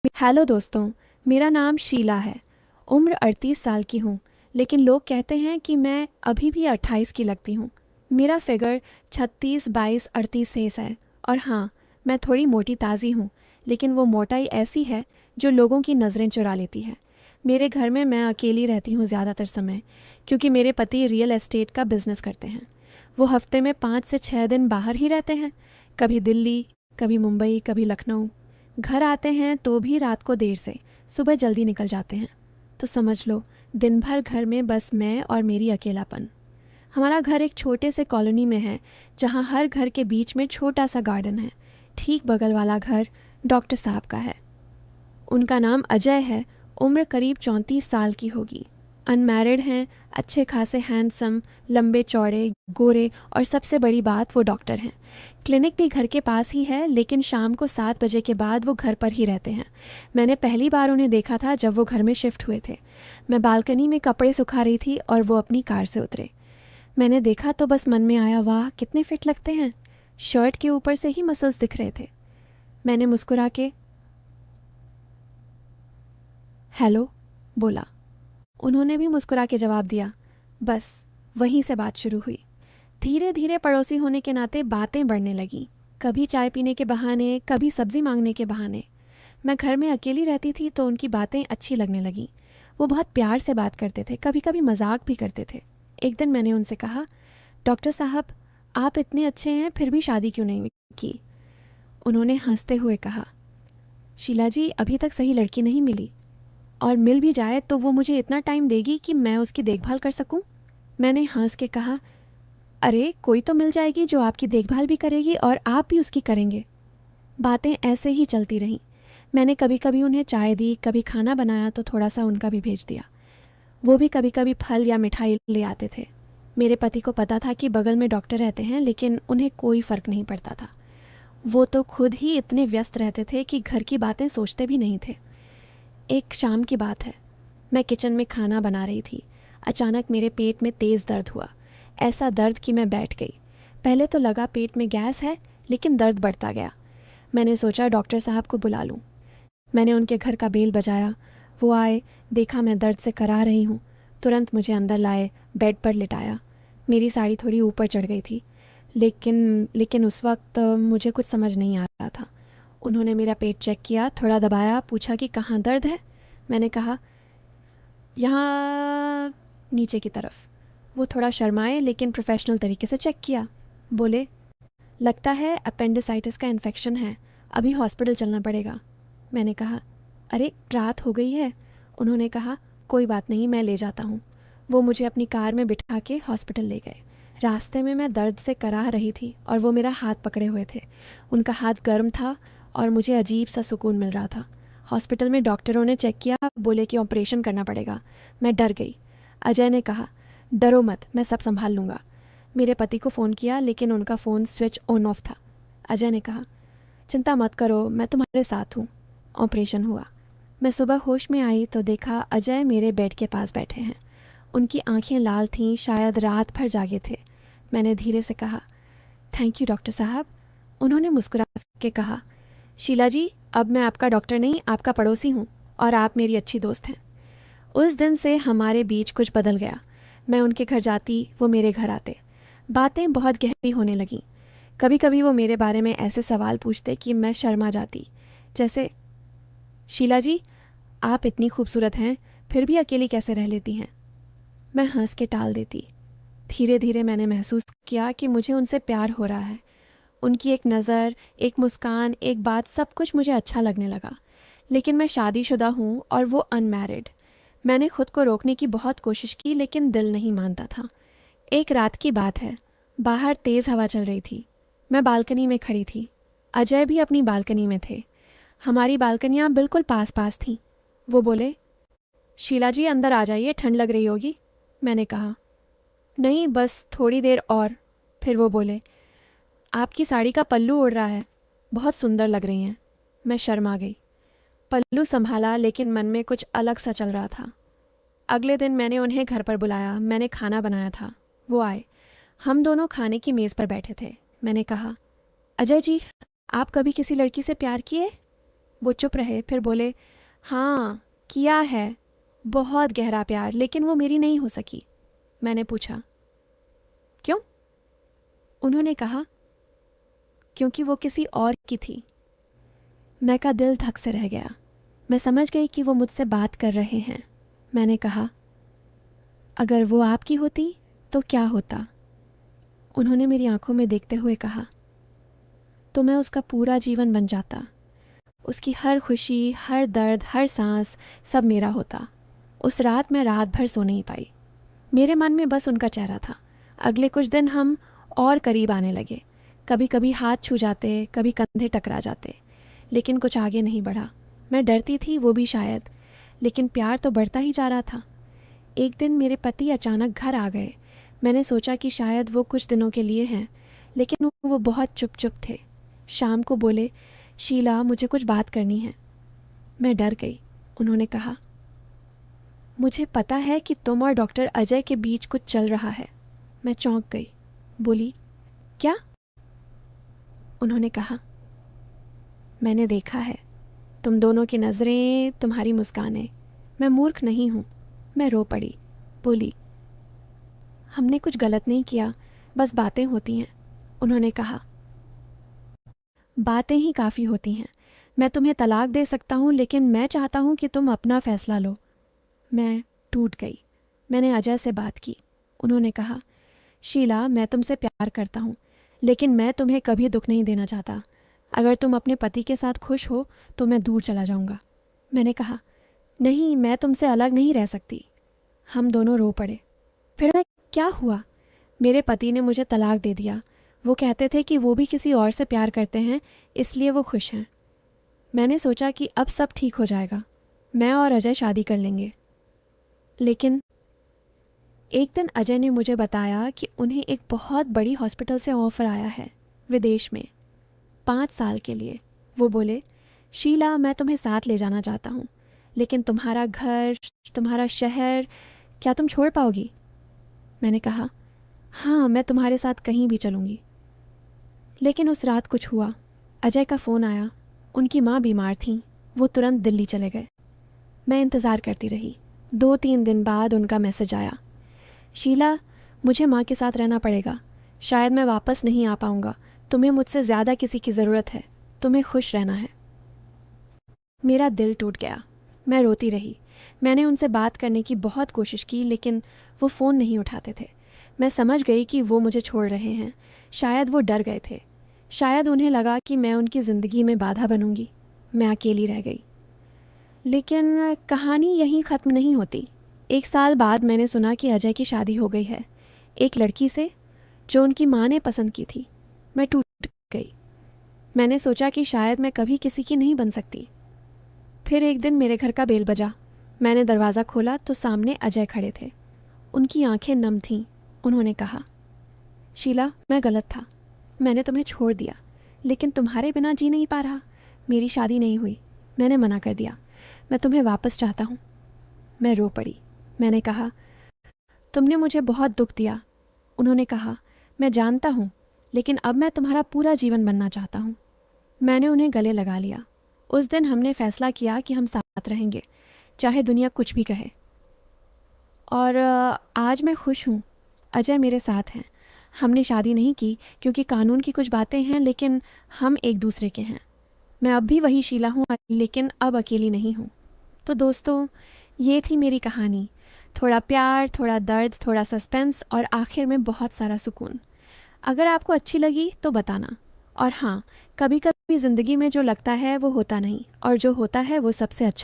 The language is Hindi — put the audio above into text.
हेलो दोस्तों। मेरा नाम शीला है। उम्र 38 साल की हूँ, लेकिन लोग कहते हैं कि मैं अभी भी 28 की लगती हूँ। मेरा फिगर 36, 22, 38 सेस है। और हाँ, मैं थोड़ी मोटी ताज़ी हूँ, लेकिन वो मोटाई ऐसी है जो लोगों की नज़रें चुरा लेती है। मेरे घर में मैं अकेली रहती हूँ ज़्यादातर समय, क्योंकि मेरे पति रियल एस्टेट का बिजनेस करते हैं। वो हफ्ते में 5 से 6 दिन बाहर ही रहते हैं, कभी दिल्ली, कभी मुंबई, कभी लखनऊ। घर आते हैं तो भी रात को देर से, सुबह जल्दी निकल जाते हैं। तो समझ लो, दिन भर घर में बस मैं और मेरी अकेलापन। हमारा घर एक छोटे से कॉलोनी में है, जहाँ हर घर के बीच में छोटा सा गार्डन है। ठीक बगल वाला घर डॉक्टर साहब का है। उनका नाम अजय है। उम्र करीब 34 साल की होगी। अनमैरिड हैं, अच्छे खासे हैंडसम, लंबे चौड़े, गोरे, और सबसे बड़ी बात वो डॉक्टर हैं। क्लिनिक भी घर के पास ही है, लेकिन शाम को 7 बजे के बाद वो घर पर ही रहते हैं। मैंने पहली बार उन्हें देखा था जब वो घर में शिफ्ट हुए थे। मैं बालकनी में कपड़े सुखा रही थी और वो अपनी कार से उतरे। मैंने देखा तो बस मन में आया, वाह कितने फिट लगते हैं। शर्ट के ऊपर से ही मसल्स दिख रहे थे। मैंने मुस्कुरा के हेलो बोला। उन्होंने भी मुस्कुरा के जवाब दिया। बस वहीं से बात शुरू हुई। धीरे धीरे पड़ोसी होने के नाते बातें बढ़ने लगीं। कभी चाय पीने के बहाने, कभी सब्जी मांगने के बहाने। मैं घर में अकेली रहती थी तो उनकी बातें अच्छी लगने लगीं। वो बहुत प्यार से बात करते थे, कभी कभी मजाक भी करते थे। एक दिन मैंने उनसे कहा, डॉक्टर साहब, आप इतने अच्छे हैं फिर भी शादी क्यों नहीं की? उन्होंने हंसते हुए कहा, शीला जी, अभी तक सही लड़की नहीं मिली, और मिल भी जाए तो वो मुझे इतना टाइम देगी कि मैं उसकी देखभाल कर सकूं? मैंने हंस के कहा, अरे कोई तो मिल जाएगी जो आपकी देखभाल भी करेगी और आप भी उसकी करेंगे। बातें ऐसे ही चलती रहीं। मैंने कभी कभी उन्हें चाय दी, कभी खाना बनाया तो थोड़ा सा उनका भी भेज दिया। वो भी कभी कभी फल या मिठाई ले आते थे। मेरे पति को पता था कि बगल में डॉक्टर रहते हैं, लेकिन उन्हें कोई फ़र्क नहीं पड़ता था। वो तो खुद ही इतने व्यस्त रहते थे कि घर की बातें सोचते भी नहीं थे। एक शाम की बात है। मैं किचन में खाना बना रही थी। अचानक मेरे पेट में तेज़ दर्द हुआ। ऐसा दर्द कि मैं बैठ गई। पहले तो लगा पेट में गैस है, लेकिन दर्द बढ़ता गया। मैंने सोचा डॉक्टर साहब को बुला लूं। मैंने उनके घर का बेल बजाया। वो आए, देखा मैं दर्द से करा रही हूँ। तुरंत मुझे अंदर लाए, बेड पर लिटाया। मेरी साड़ी थोड़ी ऊपर चढ़ गई थी, लेकिन लेकिन उस वक्त मुझे कुछ समझ नहीं आ रहा था। उन्होंने मेरा पेट चेक किया, थोड़ा दबाया, पूछा कि कहाँ दर्द है। मैंने कहा, यहाँ नीचे की तरफ। वो थोड़ा शर्माए, लेकिन प्रोफेशनल तरीके से चेक किया। बोले, लगता है अपेंडिसाइटिस का इन्फेक्शन है, अभी हॉस्पिटल चलना पड़ेगा। मैंने कहा, अरे रात हो गई है। उन्होंने कहा, कोई बात नहीं, मैं ले जाता हूँ। वो मुझे अपनी कार में बिठा के हॉस्पिटल ले गए। रास्ते में मैं दर्द से कराह रही थी और वो मेरा हाथ पकड़े हुए थे। उनका हाथ गर्म था और मुझे अजीब सा सुकून मिल रहा था। हॉस्पिटल में डॉक्टरों ने चेक किया, बोले कि ऑपरेशन करना पड़ेगा। मैं डर गई। अजय ने कहा, डरो मत, मैं सब संभाल लूँगा। मेरे पति को फ़ोन किया, लेकिन उनका फ़ोन स्विच ऑन ऑफ था। अजय ने कहा, चिंता मत करो, मैं तुम्हारे साथ हूँ। ऑपरेशन हुआ। मैं सुबह होश में आई तो देखा अजय मेरे बेड के पास बैठे हैं। उनकी आंखें लाल थीं, शायद रात भर जागे थे। मैंने धीरे से कहा, थैंक यू डॉक्टर साहब। उन्होंने मुस्कुरा के कहा, शीला जी, अब मैं आपका डॉक्टर नहीं, आपका पड़ोसी हूँ, और आप मेरी अच्छी दोस्त हैं। उस दिन से हमारे बीच कुछ बदल गया। मैं उनके घर जाती, वो मेरे घर आते। बातें बहुत गहरी होने लगीं। कभी कभी वो मेरे बारे में ऐसे सवाल पूछते कि मैं शर्मा जाती। जैसे, शीला जी, आप इतनी खूबसूरत हैं, फिर भी अकेली कैसे रह लेती हैं? मैं हंस के टाल देती। धीरे धीरे मैंने महसूस किया कि मुझे उनसे प्यार हो रहा है। उनकी एक नज़र, एक मुस्कान, एक बात, सब कुछ मुझे अच्छा लगने लगा। लेकिन मैं शादीशुदा हूँ और वो अनमैरिड। मैंने खुद को रोकने की बहुत कोशिश की, लेकिन दिल नहीं मानता था। एक रात की बात है। बाहर तेज़ हवा चल रही थी। मैं बालकनी में खड़ी थी। अजय भी अपनी बालकनी में थे। हमारी बालकनियाँ बिल्कुल पास पास थीं। वो बोले, शीला जी अंदर आ जाइए, ठंड लग रही होगी। मैंने कहा, नहीं, बस थोड़ी देर और। फिर वो बोले, आपकी साड़ी का पल्लू उड़ रहा है, बहुत सुंदर लग रही हैं। मैं शर्मा गई। पल्लू संभाला, लेकिन मन में कुछ अलग सा चल रहा था। अगले दिन मैंने उन्हें घर पर बुलाया। मैंने खाना बनाया था। वो आए। हम दोनों खाने की मेज़ पर बैठे थे। मैंने कहा, अजय जी, आप कभी किसी लड़की से प्यार किए? वो चुप रहे, फिर बोले, हाँ किया है, बहुत गहरा प्यार, लेकिन वो मेरी नहीं हो सकी। मैंने पूछा, क्यों? उन्होंने कहा, क्योंकि वो किसी और की थी। मैं का दिल धक से रह गया। मैं समझ गई कि वो मुझसे बात कर रहे हैं। मैंने कहा, अगर वो आपकी होती तो क्या होता? उन्होंने मेरी आंखों में देखते हुए कहा, तो मैं उसका पूरा जीवन बन जाता। उसकी हर खुशी, हर दर्द, हर सांस सब मेरा होता। उस रात मैं रात भर सो नहीं पाई। मेरे मन में बस उनका चेहरा था। अगले कुछ दिन हम और करीब आने लगे। कभी कभी हाथ छू जाते, कभी कंधे टकरा जाते, लेकिन कुछ आगे नहीं बढ़ा। मैं डरती थी, वो भी शायद, लेकिन प्यार तो बढ़ता ही जा रहा था। एक दिन मेरे पति अचानक घर आ गए। मैंने सोचा कि शायद वो कुछ दिनों के लिए हैं, लेकिन वो बहुत चुप चुप थे। शाम को बोले, शीला मुझे कुछ बात करनी है। मैं डर गई। उन्होंने कहा, मुझे पता है कि तुम और डॉक्टर अजय के बीच कुछ चल रहा है। मैं चौंक गई। बोली, क्या? उन्होंने कहा, मैंने देखा है, तुम दोनों की नज़रें, तुम्हारी मुस्कानें। मैं मूर्ख नहीं हूँ। मैं रो पड़ी। बोली, हमने कुछ गलत नहीं किया, बस बातें होती हैं। उन्होंने कहा, बातें ही काफ़ी होती हैं। मैं तुम्हें तलाक दे सकता हूँ, लेकिन मैं चाहता हूँ कि तुम अपना फैसला लो। मैं टूट गई। मैंने अजय से बात की। उन्होंने कहा, शीला मैं तुमसे प्यार करता हूँ, लेकिन मैं तुम्हें कभी दुख नहीं देना चाहता। अगर तुम अपने पति के साथ खुश हो तो मैं दूर चला जाऊँगा। मैंने कहा, नहीं, मैं तुमसे अलग नहीं रह सकती। हम दोनों रो पड़े। फिर मैं क्या हुआ? मेरे पति ने मुझे तलाक दे दिया। वो कहते थे कि वो भी किसी और से प्यार करते हैं, इसलिए वो खुश हैं। मैंने सोचा कि अब सब ठीक हो जाएगा, मैं और अजय शादी कर लेंगे। लेकिन एक दिन अजय ने मुझे बताया कि उन्हें एक बहुत बड़ी हॉस्पिटल से ऑफ़र आया है, विदेश में, 5 साल के लिए। वो बोले, शीला मैं तुम्हें साथ ले जाना चाहता हूँ, लेकिन तुम्हारा घर, तुम्हारा शहर, क्या तुम छोड़ पाओगी? मैंने कहा, हाँ मैं तुम्हारे साथ कहीं भी चलूँगी। लेकिन उस रात कुछ हुआ। अजय का फ़ोन आया। उनकी माँ बीमार थीं। वो तुरंत दिल्ली चले गए। मैं इंतज़ार करती रही। 2-3 दिन बाद उनका मैसेज आया, शीला मुझे माँ के साथ रहना पड़ेगा, शायद मैं वापस नहीं आ पाऊँगा। तुम्हें मुझसे ज़्यादा किसी की ज़रूरत है, तुम्हें खुश रहना है। मेरा दिल टूट गया। मैं रोती रही। मैंने उनसे बात करने की बहुत कोशिश की, लेकिन वो फ़ोन नहीं उठाते थे। मैं समझ गई कि वो मुझे छोड़ रहे हैं। शायद वो डर गए थे। शायद उन्हें लगा कि मैं उनकी ज़िंदगी में बाधा बनूंगी। मैं अकेली रह गई। लेकिन कहानी यहीं ख़त्म नहीं होती। 1 साल बाद मैंने सुना कि अजय की शादी हो गई है, एक लड़की से जो उनकी माँ ने पसंद की थी। मैं टूट गई। मैंने सोचा कि शायद मैं कभी किसी की नहीं बन सकती। फिर एक दिन मेरे घर का बेल बजा। मैंने दरवाज़ा खोला तो सामने अजय खड़े थे। उनकी आंखें नम थीं। उन्होंने कहा, शीला मैं गलत था, मैंने तुम्हें छोड़ दिया, लेकिन तुम्हारे बिना जी नहीं पा रहा। मेरी शादी नहीं हुई, मैंने मना कर दिया। मैं तुम्हें वापस चाहता हूँ। मैं रो पड़ी। मैंने कहा, तुमने मुझे बहुत दुख दिया। उन्होंने कहा, मैं जानता हूँ, लेकिन अब मैं तुम्हारा पूरा जीवन बनना चाहता हूँ। मैंने उन्हें गले लगा लिया। उस दिन हमने फैसला किया कि हम साथ रहेंगे, चाहे दुनिया कुछ भी कहे। और आज मैं खुश हूँ। अजय मेरे साथ हैं। हमने शादी नहीं की क्योंकि कानून की कुछ बातें हैं, लेकिन हम एक दूसरे के हैं। मैं अब भी वही शीला हूँ, लेकिन अब अकेली नहीं हूँ। तो दोस्तों, ये थी मेरी कहानी। थोड़ा प्यार, थोड़ा दर्द, थोड़ा सस्पेंस और आखिर में बहुत सारा सुकून। अगर आपको अच्छी लगी तो बताना। और हाँ, कभी कभी ज़िंदगी में जो लगता है वो होता नहीं, और जो होता है वो सबसे अच्छा